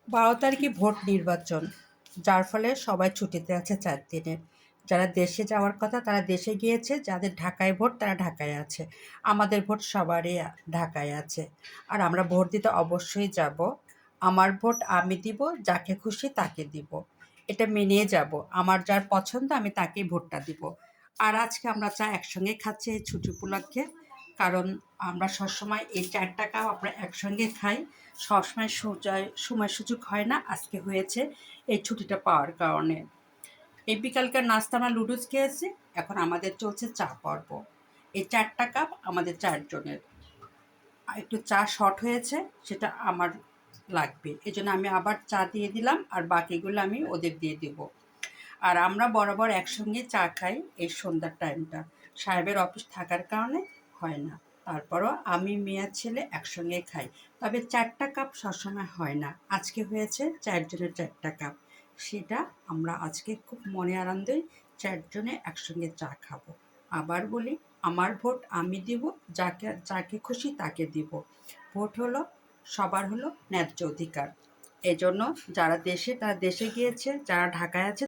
12 তারিখে ভোট নির্বাচন, যার ফলে সবাই ছুটিতে আছে 4 দিনের। যারা দেশে যাওয়ার কথা তারা দেশে গিয়েছে, যাদের ঢাকায় ভোট তারা ঢাকায় আছে। আমাদের ভোট সবারই ঢাকায় আছে। আর আমরা ভোট দিতে অবশ্যই যাব। আমার ভোট আমি দিব, যাকে খুশি তাকে দিব। এটা মেনে যাব। আমার যার পছন্দ আমি তাকেই ভোটটা দিব। আর আজকে আমরা চা একসঙ্গে খাচ্ছি এই ছুটি উপলক্ষে। কারণ আমরা সবসময় এই 4টা কাপ আমরা একসঙ্গে খাই। সবসময় সময় সুযোগ হয় না, আজকে হয়েছে এই ছুটিটা পাওয়ার কারণে। এই বিকালকার নাস্তা আমরা লুডুস খেয়েছি, এখন আমাদের চলছে চা পর্ব। এই 4টা কাপ আমাদের 4 জনের। আর একটু চা শর্ট হয়েছে, সেটা আমার লাগবে, এই জন্য আমি আবার চা দিয়ে দিলাম, আর বাকিগুলো আমি ওদের দিয়ে দেবো। আর আমরা বরাবর একসঙ্গে চা খাই এই সন্ধ্যার টাইমটা। সাহেবের অফিস থাকার কারণে হয় না। তারপরও আমি মেয়ে ছেলে একসঙ্গে খাই। তবে 4টা কাপ সবসময় হয় না, আজকে হয়েছে 4 জনের 4টা কাপ। সেটা আমরা আজকে খুব মনে আনন্দেই 4 জনে একসঙ্গে চা খাবো। আবার বলি, আমার ভোট আমি দিব, যাকে যাকে খুশি তাকে দিব। ভোট হলো সবার, হলো ন্যায্য অধিকার। এজন্য যারা দেশে তারা দেশে গিয়েছে, যারা ঢাকায় আছে